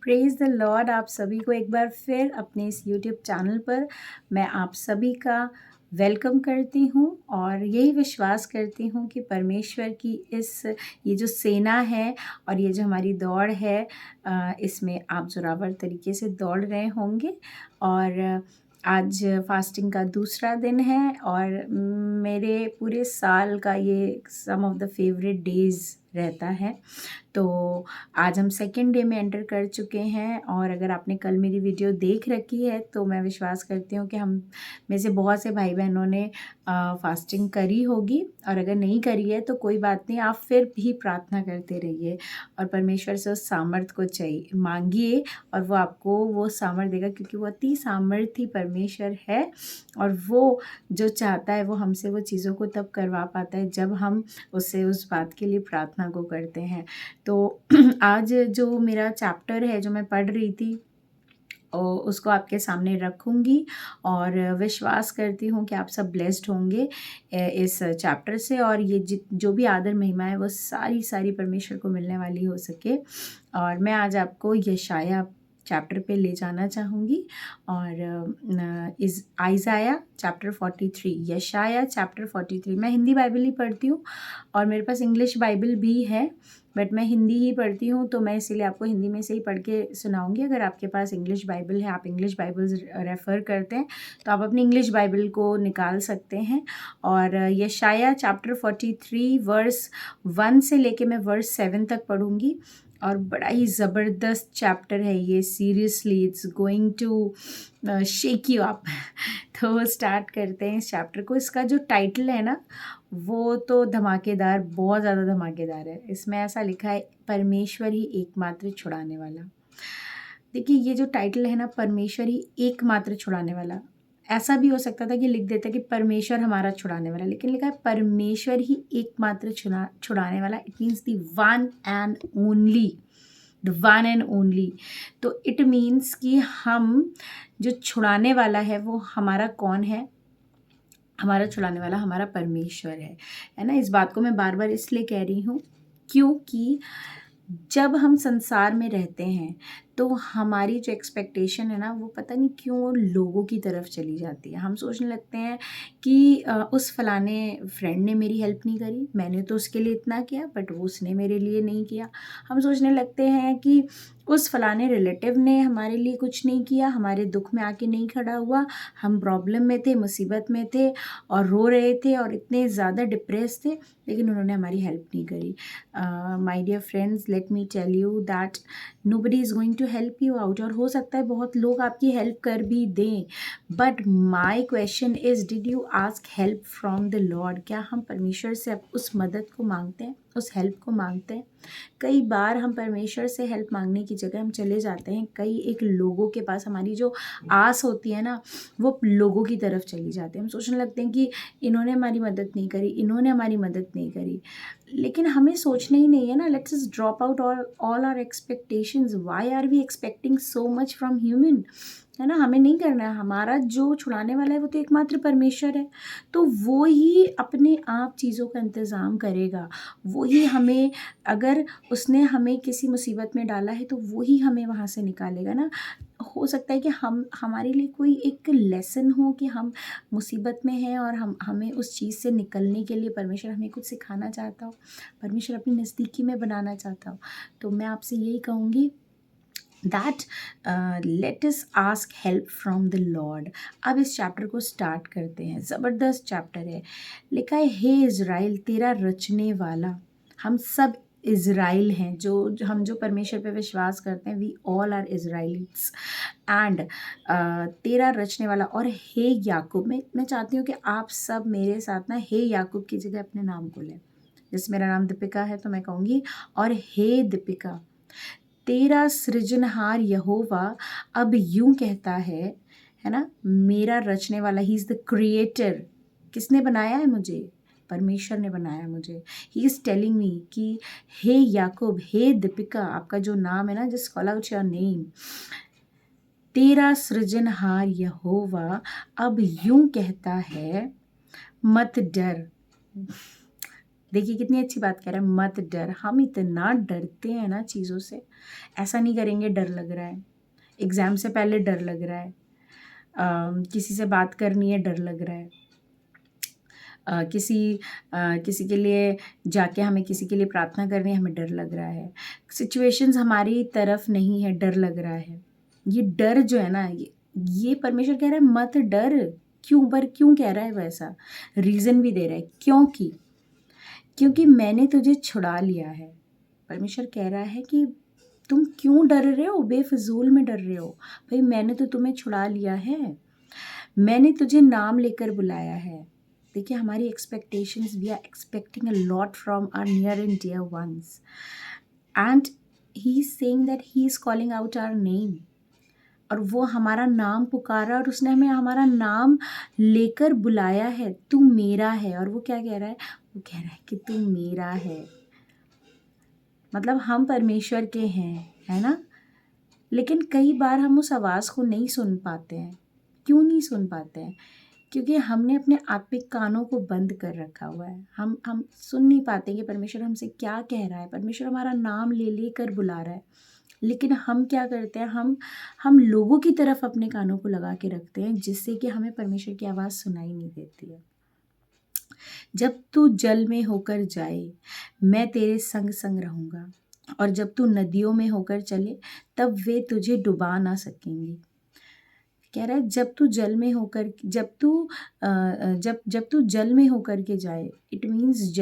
Praise the Lord. आप सभी को एक बार फिर अपने इस यूट्यूब चैनल पर मैं आप सभी का वेलकम करती हूँ और यही विश्वास करती हूँ कि परमेश्वर की ये जो सेना है और ये जो हमारी दौड़ है इसमें आप ज़ोरावर तरीके से दौड़ रहे होंगे। और आज फास्टिंग का दूसरा दिन है और मेरे पूरे साल का ये सम ऑफ द फेवरेट डेज़ रहता है। तो आज हम सेकेंड डे में एंटर कर चुके हैं और अगर आपने कल मेरी वीडियो देख रखी है तो मैं विश्वास करती हूँ कि हम में से बहुत से भाई बहनों ने फास्टिंग करी होगी, और अगर नहीं करी है तो कोई बात नहीं, आप फिर भी प्रार्थना करते रहिए और परमेश्वर से उस सामर्थ्य को चाहिए मांगिए और वो आपको वो सामर्थ्य देगा, क्योंकि वो अति सामर्थ्य परमेश्वर है और वो जो चाहता है वो हमसे वो चीज़ों को तब करवा पाता है जब हम उससे उस बात के लिए प्रार्थना को करते हैं। तो आज जो मेरा चैप्टर है जो मैं पढ़ रही थी और उसको आपके सामने रखूँगी और विश्वास करती हूँ कि आप सब ब्लेस्ड होंगे इस चैप्टर से, और ये जो भी आदर महिमा है वो सारी परमेश्वर को मिलने वाली हो सके। और मैं आज आपको यशाया चैप्टर पे ले जाना चाहूँगी और इस आइज़ाया चैप्टर 43, यशाया चैप्टर 43। मैं हिंदी बाइबल ही पढ़ती हूँ और मेरे पास इंग्लिश बाइबल भी है, बट मैं हिंदी ही पढ़ती हूँ तो मैं इसीलिए आपको हिंदी में से ही पढ़ के सुनाऊंगी। अगर आपके पास इंग्लिश बाइबल है, आप इंग्लिश बाइबल रेफ़र करते हैं तो आप अपनी इंग्लिश बाइबल को निकाल सकते हैं। और यशाया चैप्टर 43 वर्स 1 से लेके मैं वर्स 7 तक पढ़ूंगी और बड़ा ही ज़बरदस्त चैप्टर है ये। Seriously it's going to shake you up. तो स्टार्ट करते हैं इस चैप्टर को। इसका जो टाइटल है ना वो तो धमाकेदार, बहुत ज़्यादा धमाकेदार है। इसमें ऐसा लिखा है, परमेश्वर ही एकमात्र छुड़ाने वाला। देखिए ये जो टाइटल है ना, परमेश्वर ही एकमात्र छुड़ाने वाला, ऐसा भी हो सकता था कि लिख देता कि परमेश्वर हमारा छुड़ाने वाला, लेकिन लिखा है परमेश्वर ही एकमात्र छुड़ाने वाला। It means the one and only, the one and only. तो इट मीन्स कि हम जो छुड़ाने वाला है वो हमारा कौन है? हमारा छुड़ाने वाला हमारा परमेश्वर है ना। इस बात को मैं बार बार इसलिए कह रही हूँ क्योंकि जब हम संसार में रहते हैं तो हमारी जो एक्सपेक्टेशन है ना वो पता नहीं क्यों लोगों की तरफ चली जाती है। हम सोचने लगते हैं कि उस फलाने फ्रेंड ने मेरी हेल्प नहीं करी, मैंने तो उसके लिए इतना किया बट वो उसने मेरे लिए नहीं किया। हम सोचने लगते हैं कि उस फलाने रिलेटिव ने हमारे लिए कुछ नहीं किया, हमारे दुख में आके नहीं खड़ा हुआ, हम प्रॉब्लम में थे, मुसीबत में थे और रो रहे थे और इतने ज़्यादा डिप्रेस थे, लेकिन उन्होंने हमारी हेल्प नहीं करी। My dear friends, let me tell you that nobody is going to help you out. और हो सकता है बहुत लोग आपकी हेल्प कर भी दें, but my question is, did you ask help from the Lord? क्या हम परमेश्वर से उस मदद को मांगते हैं, उस हेल्प को मांगते हैं? कई बार हम परमेश्वर से हेल्प मांगने की जगह हम चले जाते हैं कई एक लोगों के पास। हमारी जो आस होती है ना वो लोगों की तरफ चली जाती है। हम सोचने लगते हैं कि इन्होंने हमारी मदद नहीं करी, इन्होंने हमारी मदद नहीं करी, लेकिन हमें सोचना ही नहीं है ना। Let's just drop out all our expectations. Why are we expecting so much from human? है ना, हमें नहीं करना है। हमारा जो छुड़ाने वाला है वो तो एकमात्र परमेश्वर है, तो वो ही अपने आप चीज़ों का इंतज़ाम करेगा। वो ही हमें, अगर उसने हमें किसी मुसीबत में डाला है तो वो ही हमें वहाँ से निकालेगा ना। हो सकता है कि हम हमारे लिए कोई एक लेसन हो कि हम मुसीबत में हैं और हमें उस चीज़ से निकलने के लिए परमेश्वर हमें कुछ सिखाना चाहता हो, परमेश्वर अपनी नज़दीकी में बनाना चाहता हो। तो मैं आपसे यही कहूँगी that let us ask help from the Lord. अब इस चैप्टर को स्टार्ट करते हैं। ज़बरदस्त चैप्टर है। लिखा है, हे इज़राइल तेरा रचने वाला। हम सब इज़राइल हैं, हम जो परमेश्वर पे विश्वास करते हैं, वी ऑल आर इज़राइलिट्स एंड तेरा रचने वाला। और हे याकूब, मैं चाहती हूँ कि आप सब मेरे साथ ना हे याकूब की जगह अपने नाम को लें। जैसे मेरा नाम दीपिका है तो मैं कहूँगी, और हे दीपिका, तेरा सृजनहार यहोवा अब यूं कहता है ना, मेरा रचने वाला, ही इज़ द क्रिएटर। किसने बनाया है मुझे? परमेश्वर ने बनाया मुझे। ही इज़ टेलिंग मी कि हे याकूब, हे दीपिका, आपका जो नाम है ना, just call out your name. तेरा सृजनहार यहोवा अब यूं कहता है, मत डर। देखिए कितनी अच्छी बात कह रहा है, मत डर। हम इतना डरते हैं ना चीज़ों से, ऐसा नहीं करेंगे डर लग रहा है, एग्ज़ाम से पहले डर लग रहा है, किसी से बात करनी है डर लग रहा है, किसी के लिए जाके हमें किसी के लिए प्रार्थना करनी है, हमें डर लग रहा है, सिचुएशंस हमारी तरफ नहीं है, डर लग रहा है। ये डर जो है ना, ये परमेश्वर कह रहा है मत डर। क्यों? पर क्यों कह रहा है वैसा? रीज़न भी दे रहा है, क्योंकि मैंने तुझे छुड़ा लिया है। परमेश्वर कह रहा है कि तुम क्यों डर रहे हो, बेफिजूल में डर रहे हो। भाई मैंने तो तुम्हें छुड़ा लिया है, मैंने तुझे नाम लेकर बुलाया है। देखिए हमारी expectations, we are expecting a lot from our near and dear ones, and he is saying that he is calling out our name, और वो हमारा नाम पुकारा और उसने हमें हमारा नाम लेकर बुलाया है, तू मेरा है। और वो क्या कह रहा है? वो कह रहा है कि तू मेरा है, मतलब हम परमेश्वर के हैं, है ना। लेकिन कई बार हम उस आवाज़ को नहीं सुन पाते हैं। क्यों नहीं सुन पाते हैं? क्योंकि हमने अपने आत्मिक कानों को बंद कर रखा हुआ है। हम सुन नहीं पाते कि परमेश्वर हमसे क्या कह रहा है। परमेश्वर हमारा नाम ले लेकर बुला रहा है, लेकिन हम क्या करते हैं, हम लोगों की तरफ अपने कानों को लगा के रखते हैं, जिससे कि हमें परमेश्वर की आवाज़ सुनाई नहीं देती है। जब तू जल में होकर जाए, मैं तेरे संग संग रहूँगा, और जब तू नदियों में होकर चले, तब वे तुझे डुबा ना सकेंगी। कह रहा है जब तू जल में होकर, जब तू जल में होकर के जाए, इट मीन्स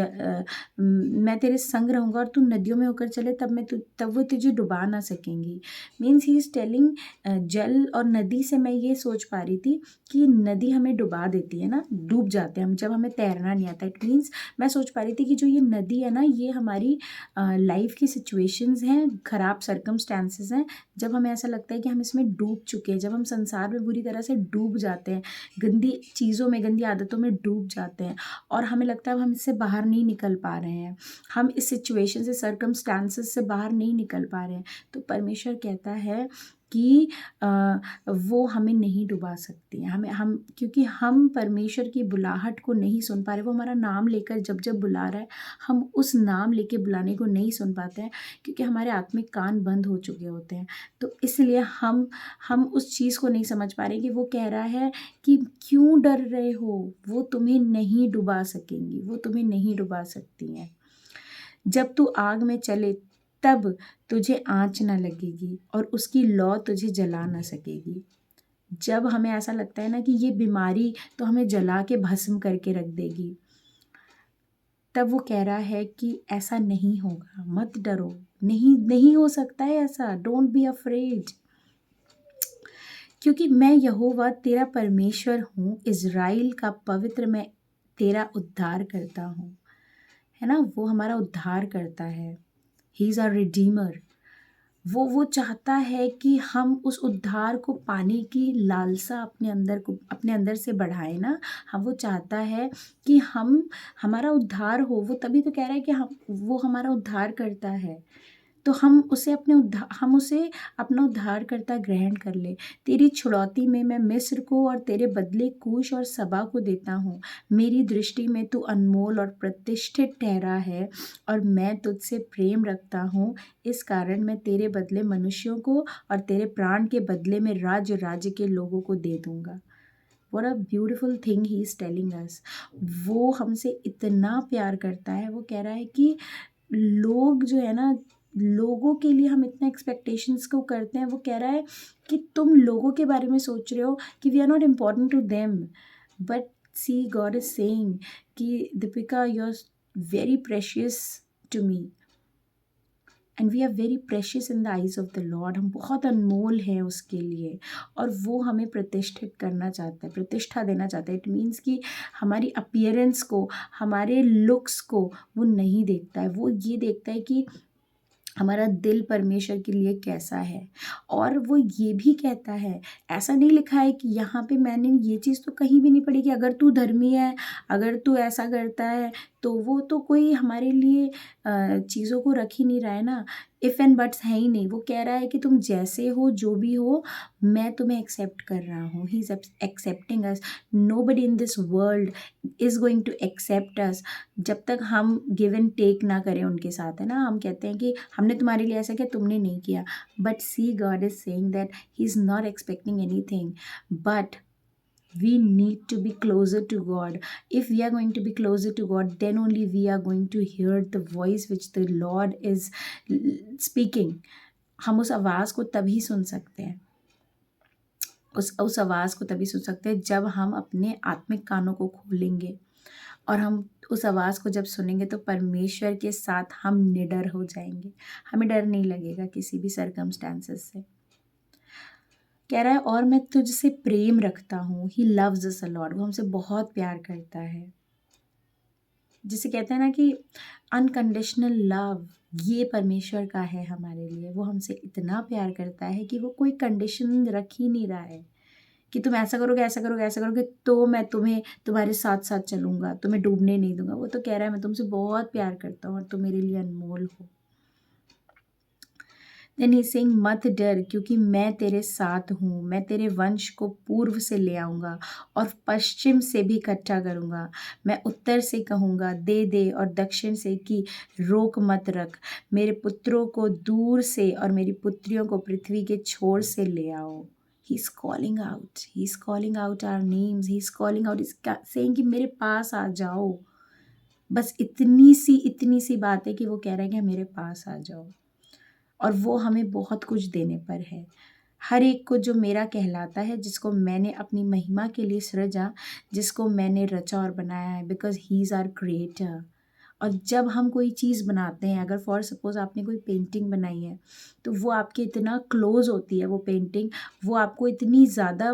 मैं तेरे संग रहूँगा, और तू नदियों में होकर चले, तब वो तुझे डुबा ना सकेंगी। मीन्स ही इज़ टेलिंग, जल और नदी से मैं ये सोच पा रही थी कि नदी हमें डुबा देती है ना, डूब जाते हैं हम जब हमें तैरना नहीं आता। इट मीन्स मैं सोच पा रही थी कि जो ये नदी है ना, ये हमारी लाइफ की सिचुएशंस हैं, ख़राब सर्कमस्टांसेस हैं, जब हमें ऐसा लगता है कि हम इसमें डूब चुके हैं, जब हम संसार में बुरी तरह से डूब जाते हैं, गंदी चीज़ों में, गंदी आदतों में डूब जाते हैं, और हमें लगता है हम इससे बाहर नहीं निकल पा रहे हैं, हम इस सिचुएशन से, सर्कमस्टांसेस से बाहर नहीं निकल पा रहे हैं, तो परमेश्वर कहता है कि वो हमें नहीं डुबा सकती हैं। हम क्योंकि हम परमेश्वर की बुलाहट को नहीं सुन पा रहे। वो हमारा नाम लेकर जब जब बुला रहा है, हम उस नाम लेके बुलाने को नहीं सुन पाते हैं, क्योंकि हमारे आत्मिक कान बंद हो चुके होते हैं। तो इसलिए हम उस चीज़ को नहीं समझ पा रहे कि वो कह रहा है कि क्यों डर रहे हो, वो तुम्हें नहीं डुबा सकेंगी, वो तुम्हें नहीं डुबा सकती हैं। जब तू आग में चले, तब तुझे आँच न लगेगी, और उसकी लौ तुझे जला न सकेगी। जब हमें ऐसा लगता है ना कि ये बीमारी तो हमें जला के भस्म करके रख देगी, तब वो कह रहा है कि ऐसा नहीं होगा, मत डरो, नहीं हो सकता है ऐसा, डोंट बी अफ्रेड, क्योंकि मैं यहोवा तेरा परमेश्वर हूँ, इज़राइल का पवित्र, मैं तेरा उद्धार करता हूँ। है ना, वो हमारा उद्धार करता है, ही इज़ आवर रिडीमर। वो चाहता है कि हम उस उद्धार को पाने की लालसा अपने अंदर से बढ़ाएं ना। हम, वो चाहता है कि हमारा उद्धार हो। वो तभी तो कह रहा है कि वो हमारा उद्धार करता है, तो हम उसे अपना उद्धारकर्ता ग्रहण कर ले। तेरी छुड़ौती में मैं मिस्र को और तेरे बदले कूश और सबा को देता हूँ। मेरी दृष्टि में तू अनमोल और प्रतिष्ठित ठहरा है, और मैं तुझसे प्रेम रखता हूँ। इस कारण मैं तेरे बदले मनुष्यों को और तेरे प्राण के बदले में राज्य के लोगों को दे दूँगा। What a beautiful thing he is telling us। वो हमसे इतना प्यार करता है। वो कह रहा है कि लोग जो है ना, लोगों के लिए हम इतना एक्सपेक्टेशंस को करते हैं। वो कह रहा है कि तुम लोगों के बारे में सोच रहे हो कि we are not important to them, but see God is saying कि Deepika, you are very precious to me, and we are very precious in the eyes of the Lord. हम बहुत अनमोल हैं उसके लिए, और वो हमें प्रतिष्ठित करना चाहता है, प्रतिष्ठा देना चाहता है। इट मीन्स कि हमारी अपीयरेंस को, हमारे लुक्स को वो नहीं देखता है, वो ये देखता है कि हमारा दिल परमेश्वर के लिए कैसा है। और वो ये भी कहता है, ऐसा नहीं लिखा है कि यहाँ पे, मैंने ये चीज़ तो कहीं भी नहीं पढ़ी कि अगर तू धर्मी है, अगर तू ऐसा करता है, तो वो तो कोई हमारे लिए चीज़ों को रख ही नहीं रहा है ना। इफ़ एंड बट्स है ही नहीं। वो कह रहा है कि तुम जैसे हो, जो भी हो, मैं तुम्हें एक्सेप्ट कर रहा हूँ। He is accepting us. Nobody in this world is going to accept us जब तक हम गिव एंड टेक ना करें उनके साथ, है ना। हम कहते हैं कि हमने तुम्हारे लिए ऐसा किया, तुमने नहीं किया, but see God is saying that he is not expecting anything, but we need to be closer to God. If we are going to be closer to God, then only we are going to hear the voice which the Lord is speaking. हम उस आवाज़ को तभी सुन सकते हैं, उस आवाज़ को तभी सुन सकते हैं जब हम अपने आत्मिक कानों को खोलेंगे, और हम उस आवाज़ को जब सुनेंगे तो परमेश्वर के साथ हम निडर हो जाएंगे। हमें डर नहीं लगेगा किसी भी सर्कमस्टांसेस से। कह रहा है और मैं तुझसे प्रेम रखता हूँ। He loves us a lot. वो हमसे बहुत प्यार करता है। जिसे कहते हैं ना कि अनकंडीशनल लव, ये परमेश्वर का है हमारे लिए। वो हमसे इतना प्यार करता है कि वो कोई कंडीशन रख ही नहीं रहा है कि तुम ऐसा करोगे, ऐसा करोगे, ऐसा करोगे तो मैं तुम्हें तुम्हारे साथ साथ चलूँगा, तुम्हें डूबने नहीं दूंगा। वो तो कह रहा है मैं तुमसे बहुत प्यार करता हूँ और तुम मेरे लिए अनमोल हो। देन ही सेइंग मत डर, क्योंकि मैं तेरे साथ हूँ। मैं तेरे वंश को पूर्व से ले आऊँगा और पश्चिम से भी इकट्ठा करूँगा। मैं उत्तर से कहूँगा दे दे, और दक्षिण से कि रोक मत रख। मेरे पुत्रों को दूर से और मेरी पुत्रियों को पृथ्वी के छोर से ले आओ। He is calling out, he is calling out our names, he is calling out, is saying कि मेरे पास आ जाओ। बस इतनी सी बात है कि वो कह रहे हैं कि मेरे पास आ जाओ, और वो हमें बहुत कुछ देने पर है। हर एक को जो मेरा कहलाता है, जिसको मैंने अपनी महिमा के लिए सृजा, जिसको मैंने रचा और बनाया है, because he is our creator. और जब हम कोई चीज़ बनाते हैं, अगर फॉर सपोज़ आपने कोई पेंटिंग बनाई है, तो वो आपके इतना क्लोज होती है वो पेंटिंग, वो आपको इतनी ज़्यादा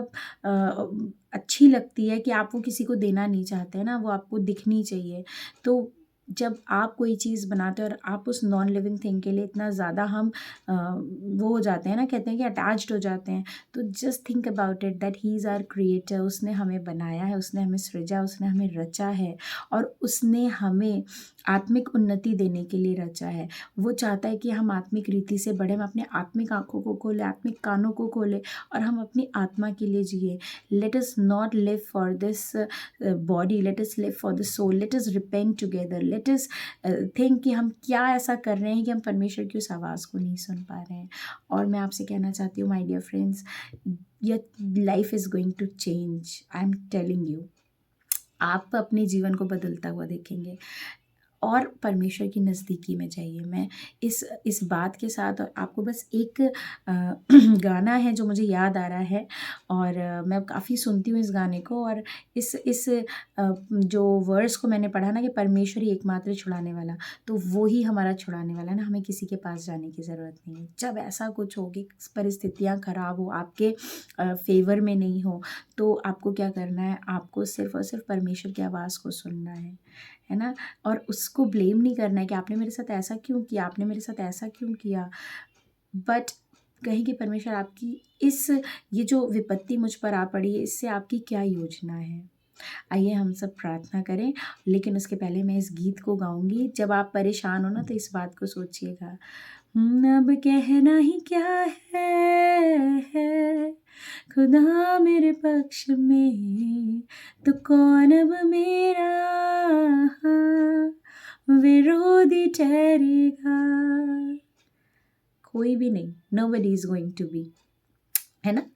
अच्छी लगती है कि आप वो किसी को देना नहीं चाहते हैं ना, वो आपको दिखनी चाहिए। तो जब आप कोई चीज़ बनाते हो और आप उस नॉन लिविंग थिंग के लिए इतना ज़्यादा हम वो हो जाते हैं ना, कहते हैं कि अटैच्ड हो जाते हैं, तो just think about it that he is our creator. उसने हमें बनाया है, उसने हमें सृजा, उसने हमें रचा है, और उसने हमें आत्मिक उन्नति देने के लिए रचा है। वो चाहता है कि हम आत्मिक रीति से बढ़ें, हम अपने आत्मिक आँखों को खोलें, आत्मिक कानों को खोलें, और हम अपनी आत्मा के लिए जिए। Let us not live for this body, let us live for the soul, let us repent together, let us think कि हम क्या ऐसा कर रहे हैं कि हम परमेश्वर की उस आवाज़ को नहीं सुन पा रहे हैं। और मैं आपसे कहना चाहती हूँ my dear friends, your life is going to change, I am telling you. आप अपने जीवन को बदलता हुआ देखेंगे और परमेश्वर की नज़दीकी में जाइए। मैं इस बात के साथ, और आपको बस एक गाना है जो मुझे याद आ रहा है, और मैं काफ़ी सुनती हूँ इस गाने को, और इस जो वर्ड्स को मैंने पढ़ा ना कि परमेश्वर ही एकमात्र छुड़ाने वाला, तो वो ही हमारा छुड़ाने वाला है ना। हमें किसी के पास जाने की ज़रूरत नहीं है। जब ऐसा कुछ हो कि परिस्थितियाँ ख़राब हो, आपके फेवर में नहीं हो, तो आपको क्या करना है, आपको सिर्फ़ और सिर्फ परमेश्वर की आवाज़ को सुनना है ना। और उसको ब्लेम नहीं करना है कि आपने मेरे साथ ऐसा क्यों किया, आपने मेरे साथ ऐसा क्यों किया, बट कहीं कि परमेश्वर आपकी ये जो विपत्ति मुझ पर आ पड़ी है, इससे आपकी क्या योजना है। आइए हम सब प्रार्थना करें, लेकिन उसके पहले मैं इस गीत को गाऊंगी। जब आप परेशान हो ना, तो इस बात को सोचिएगा, अब कहना ही क्या है खुदा मेरे पक्ष में, तो कौन अब मेरा विरोधी ठहरेगा। कोई भी नहीं, nobody is going to be, है ना।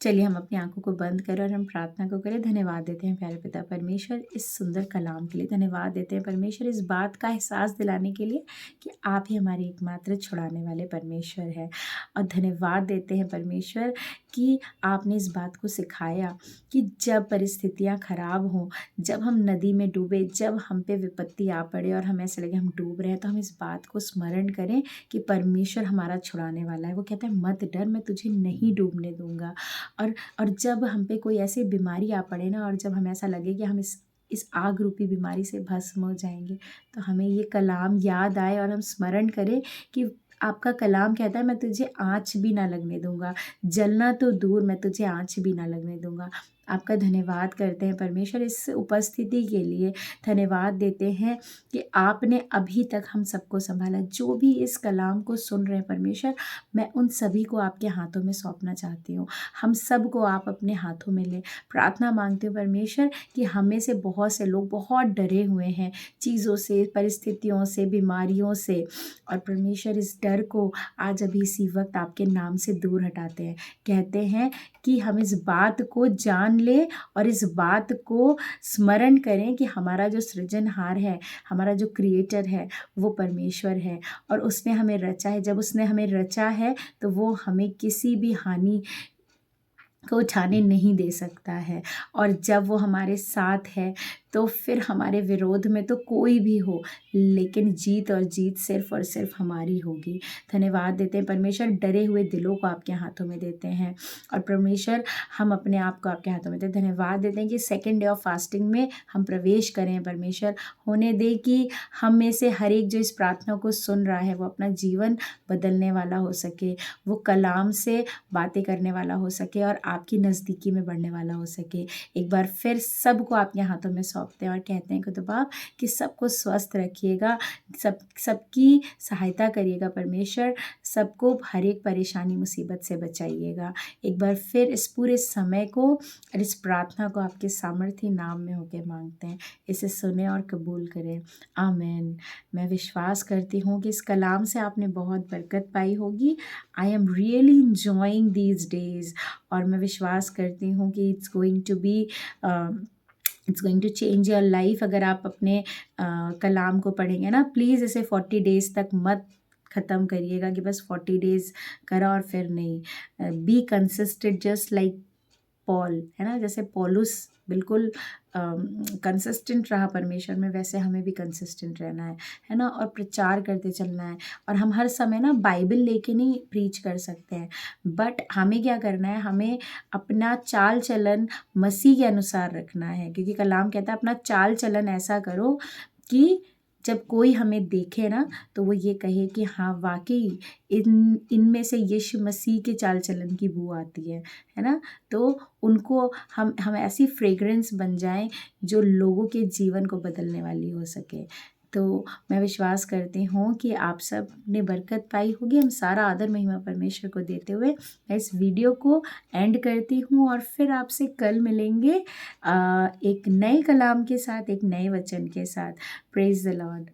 चलिए हम अपनी आंखों को बंद करें और हम प्रार्थना को करें। धन्यवाद देते हैं प्यारे पिता परमेश्वर इस सुंदर कलाम के लिए। धन्यवाद देते हैं परमेश्वर इस बात का एहसास दिलाने के लिए कि आप ही हमारे एकमात्र छुड़ाने वाले परमेश्वर हैं। और धन्यवाद देते हैं परमेश्वर कि आपने इस बात को सिखाया कि जब परिस्थितियाँ ख़राब हों, जब हम नदी में डूबे, जब हम पे विपत्ति आ पड़े और हमें ऐसे लगे हम डूब रहे हैं, तो हम इस बात को स्मरण करें कि परमेश्वर हमारा छुड़ाने वाला है। वो कहता है मत डर, मैं तुझे नहीं डूबने दूंगा। और जब हम पे कोई ऐसी बीमारी आ पड़े ना, और जब हमें ऐसा लगे कि हम इस आग रूपी बीमारी से भस्म हो जाएंगे, तो हमें ये कलाम याद आए और हम स्मरण करें कि आपका कलाम कहता है मैं तुझे आँच भी ना लगने दूंगा, जलना तो दूर, मैं तुझे आँच भी ना लगने दूंगा। आपका धन्यवाद करते हैं परमेश्वर, इस उपस्थिति के लिए धन्यवाद देते हैं कि आपने अभी तक हम सबको संभाला। जो भी इस कलाम को सुन रहे हैं परमेश्वर, मैं उन सभी को आपके हाथों में सौंपना चाहती हूँ। हम सबको आप अपने हाथों में लें। प्रार्थना मांगती हूँ परमेश्वर कि हम में से बहुत से लोग बहुत डरे हुए हैं चीज़ों से, परिस्थितियों से, बीमारियों से, और परमेश्वर इस डर को आज अभी इसी वक्त आपके नाम से दूर हटाते हैं। कहते हैं कि हम इस बात को जान ले और इस बात को स्मरण करें कि हमारा जो सृजनहार है, हमारा जो क्रिएटर है, वो परमेश्वर है और उसने हमें रचा है। जब उसने हमें रचा है तो वो हमें किसी भी हानि को उठाने नहीं दे सकता है, और जब वो हमारे साथ है तो फिर हमारे विरोध में तो कोई भी हो, लेकिन जीत और जीत सिर्फ और सिर्फ हमारी होगी। धन्यवाद देते हैं परमेश्वर, डरे हुए दिलों को आपके हाथों में देते हैं, और परमेश्वर हम अपने आप को आपके हाथों में देते हैं। धन्यवाद देते हैं कि सेकेंड डे ऑफ फास्टिंग में हम प्रवेश करें। परमेश्वर होने दे कि हम में से हर एक जो इस प्रार्थना को सुन रहा है वो अपना जीवन बदलने वाला हो सके, वो कलाम से बातें करने वाला हो सके और आपकी नज़दीकी में बढ़ने वाला हो सके। एक बार फिर सबको आपके हाथों में सौंपते हैं और कहते हैं खुदा बाप कि सबको स्वस्थ रखिएगा, सबकी सहायता करिएगा परमेश्वर, सबको हर एक परेशानी मुसीबत से बचाइएगा। एक बार फिर इस पूरे समय को और इस प्रार्थना को आपके सामर्थ्य नाम में होकर मांगते हैं। इसे सुने और कबूल करें। आमीन। मैं विश्वास करती हूँ कि इस कलाम से आपने बहुत बरकत पाई होगी। I am really enjoying these days, और मैं विश्वास करती हूँ कि it's going to change your life. अगर आप अपने कलाम को पढ़ेंगे ना, प्लीज़ इसे 40 डेज़ तक मत ख़त्म करिएगा कि बस 40 डेज़ करा और फिर नहीं। Be consistent just like Paul, है ना, जैसे पौलुस बिल्कुल कंसिस्टेंट रहा परमेश्वर में, वैसे हमें भी कंसिस्टेंट रहना है ना, और प्रचार करते चलना है। और हम हर समय ना बाइबल लेके नहीं प्रीच कर सकते हैं, बट हमें क्या करना है, हमें अपना चाल चलन मसीह के अनुसार रखना है, क्योंकि कलाम कहता है अपना चाल चलन ऐसा करो कि जब कोई हमें देखे ना तो वो ये कहे कि हाँ वाकई इनमें से यीशु मसीह के चाल चलन की बू आती है ना। तो उनको हम ऐसी फ्रेग्रेंस बन जाएं जो लोगों के जीवन को बदलने वाली हो सके। तो मैं विश्वास करती हूँ कि आप सब ने बरकत पाई होगी। हम सारा आदर महिमा परमेश्वर को देते हुए मैं इस वीडियो को एंड करती हूँ, और फिर आपसे कल मिलेंगे एक नए कलाम के साथ, एक नए वचन के साथ। Praise the Lord.